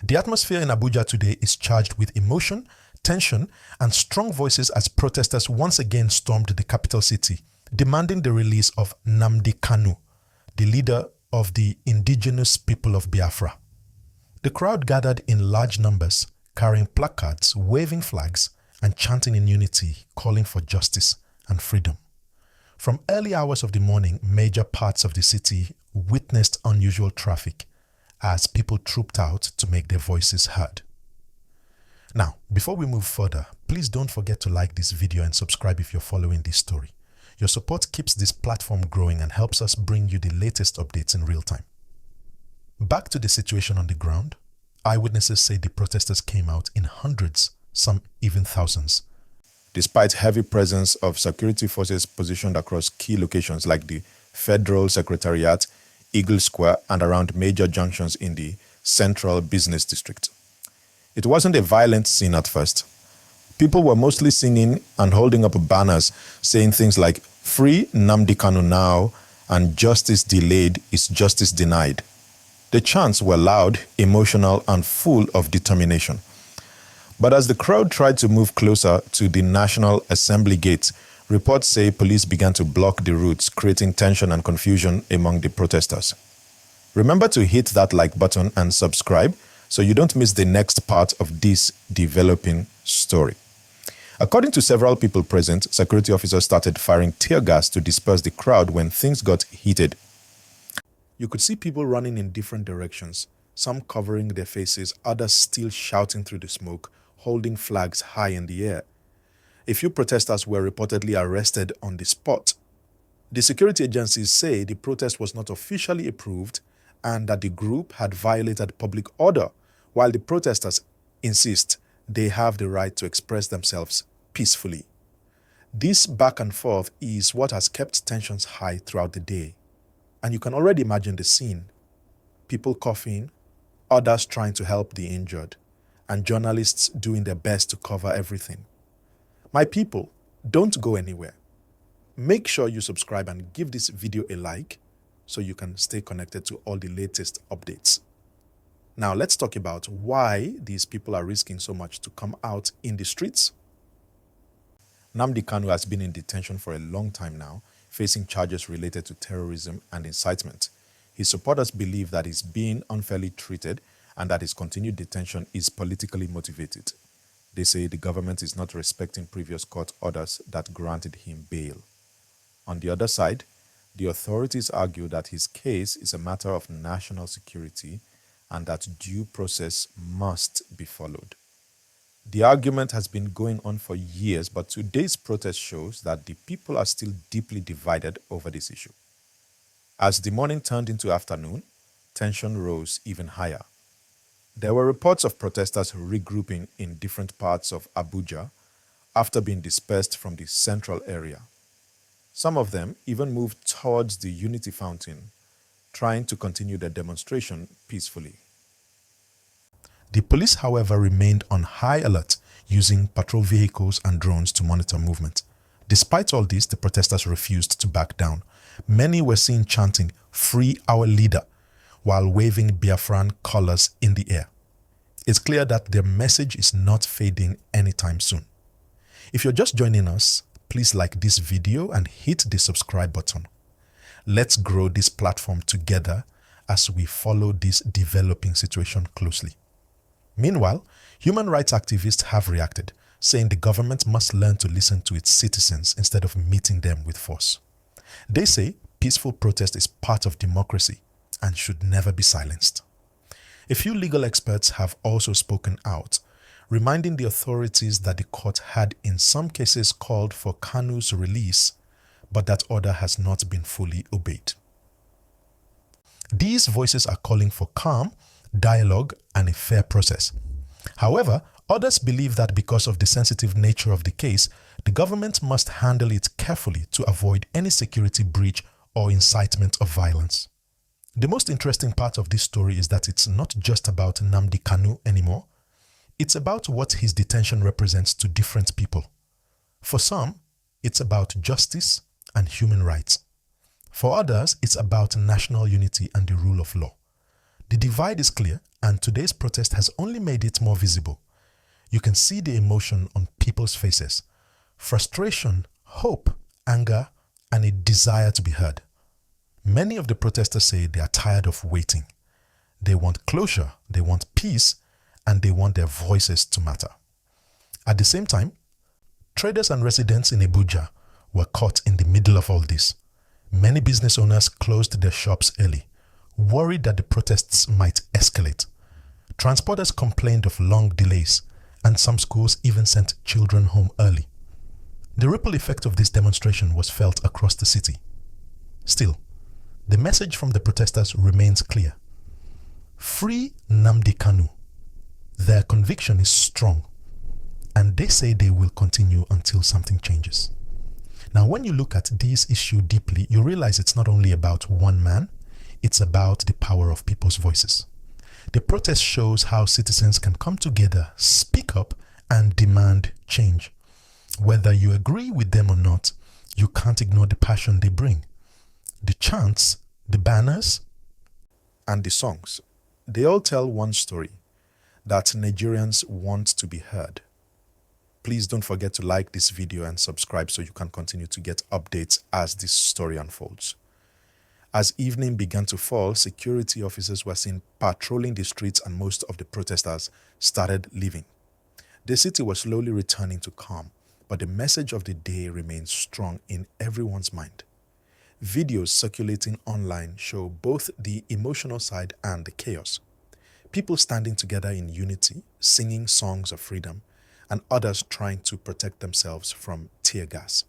The atmosphere in Abuja today is charged with emotion, tension, and strong voices as protesters once again stormed the capital city, demanding the release of Nnamdi Kanu, the leader of the indigenous people of Biafra. The crowd gathered in large numbers, carrying placards, waving flags, and chanting in unity, calling for justice and freedom. From early hours of the morning, major parts of the city witnessed unusual traffic as people trooped out to make their voices heard. Now, before we move further, please don't forget to like this video and subscribe if you're following this story. Your support keeps this platform growing and helps us bring you the latest updates in real time. Back to the situation on the ground, eyewitnesses say the protesters came out in hundreds, some even thousands. Despite heavy presence of security forces positioned across key locations like the Federal Secretariat, Eagle Square, and around major junctions in the central business district. It wasn't a violent scene at first. People were mostly singing and holding up banners saying things like "Free Nnamdi Kanu now" and "Justice delayed is justice denied." The chants were loud, emotional, and full of determination. But as the crowd tried to move closer to the National Assembly gate, reports say police began to block the routes, creating tension and confusion among the protesters. Remember to hit that like button and subscribe so you don't miss the next part of this developing story. According to several people present, security officers started firing tear gas to disperse the crowd when things got heated. You could see people running in different directions, some covering their faces, others still shouting through the smoke, holding flags high in the air. A few protesters were reportedly arrested on the spot. The security agencies say the protest was not officially approved and that the group had violated public order, while the protesters insist they have the right to express themselves peacefully. This back and forth is what has kept tensions high throughout the day. And you can already imagine the scene. People coughing, others trying to help the injured, and journalists doing their best to cover everything. My people, don't go anywhere. Make sure you subscribe and give this video a like so you can stay connected to all the latest updates. Now let's talk about why these people are risking so much to come out in the streets. Nnamdi Kanu has been in detention for a long time now, facing charges related to terrorism and incitement. His supporters believe that he's being unfairly treated and that his continued detention is politically motivated. They say the government is not respecting previous court orders that granted him bail. On the other side, the authorities argue that his case is a matter of national security and that due process must be followed. The argument has been going on for years, but today's protest shows that the people are still deeply divided over this issue. As the morning turned into afternoon, tension rose even higher. There were reports of protesters regrouping in different parts of Abuja after being dispersed from the central area. Some of them even moved towards the Unity Fountain, trying to continue their demonstration peacefully. The police, however, remained on high alert, using patrol vehicles and drones to monitor movement. Despite all this, the protesters refused to back down. Many were seen chanting, "Free our leader," while waving Biafran colors in the air. It's clear that their message is not fading anytime soon. If you're just joining us, please like this video and hit the subscribe button. Let's grow this platform together as we follow this developing situation closely. Meanwhile, human rights activists have reacted, saying the government must learn to listen to its citizens instead of meeting them with force. They say peaceful protest is part of democracy and should never be silenced. A few legal experts have also spoken out, reminding the authorities that the court had in some cases called for Kanu's release, but that order has not been fully obeyed. These voices are calling for calm, dialogue, and a fair process. However, others believe that because of the sensitive nature of the case, the government must handle it carefully to avoid any security breach or incitement of violence. The most interesting part of this story is that it's not just about Nnamdi Kanu anymore. It's about what his detention represents to different people. For some, it's about justice and human rights. For others, it's about national unity and the rule of law. The divide is clear, and today's protest has only made it more visible. You can see the emotion on people's faces: frustration, hope, anger, and a desire to be heard. Many of the protesters say they are tired of waiting. They want closure, they want peace, and they want their voices to matter. At the same time, traders and residents in Abuja were caught in the middle of all this. Many business owners closed their shops early, worried that the protests might escalate. Transporters complained of long delays, and some schools even sent children home early. The ripple effect of this demonstration was felt across the city. Still, the message from the protesters remains clear. Free Nnamdi Kanu. Their conviction is strong, and they say they will continue until something changes. Now, when you look at this issue deeply, you realize it's not only about one man, it's about the power of people's voices. The protest shows how citizens can come together, speak up, and demand change. Whether you agree with them or not, you can't ignore the passion they bring. The chants, the banners, and the songs, they all tell one story: that Nigerians want to be heard. Please don't forget to like this video and subscribe so you can continue to get updates as this story unfolds. As evening began to fall, security officers were seen patrolling the streets and most of the protesters started leaving. The city was slowly returning to calm, but the message of the day remains strong in everyone's mind. Videos circulating online show both the emotional side and the chaos. People standing together in unity, singing songs of freedom, and others trying to protect themselves from tear gas.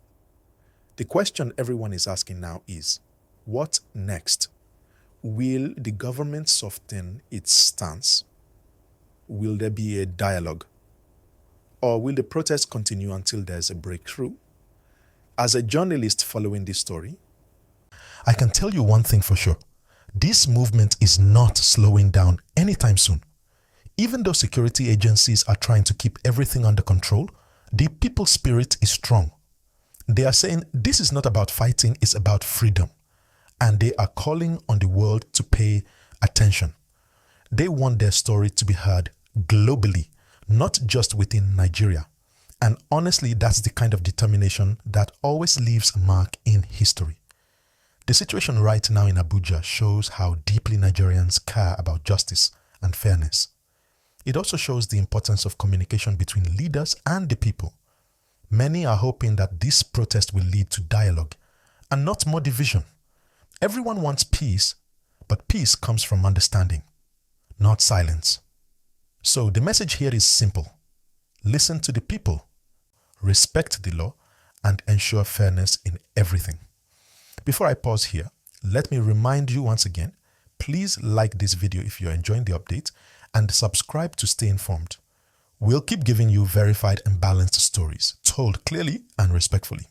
The question everyone is asking now is, what next? Will the government soften its stance? Will there be a dialogue? Or will the protest continue until there's a breakthrough? As a journalist following this story, I can tell you one thing for sure. This movement is not slowing down anytime soon. Even though security agencies are trying to keep everything under control, the people's spirit is strong. They are saying this is not about fighting, it's about freedom. And they are calling on the world to pay attention. They want their story to be heard globally, not just within Nigeria. And honestly, that's the kind of determination that always leaves a mark in history. The situation right now in Abuja shows how deeply Nigerians care about justice and fairness. It also shows the importance of communication between leaders and the people. Many are hoping that this protest will lead to dialogue and not more division. Everyone wants peace, but peace comes from understanding, not silence. So the message here is simple. Listen to the people, respect the law, and ensure fairness in everything. Before I pause here, let me remind you once again, please like this video if you're enjoying the update and subscribe to stay informed. We'll keep giving you verified and balanced stories, told clearly and respectfully.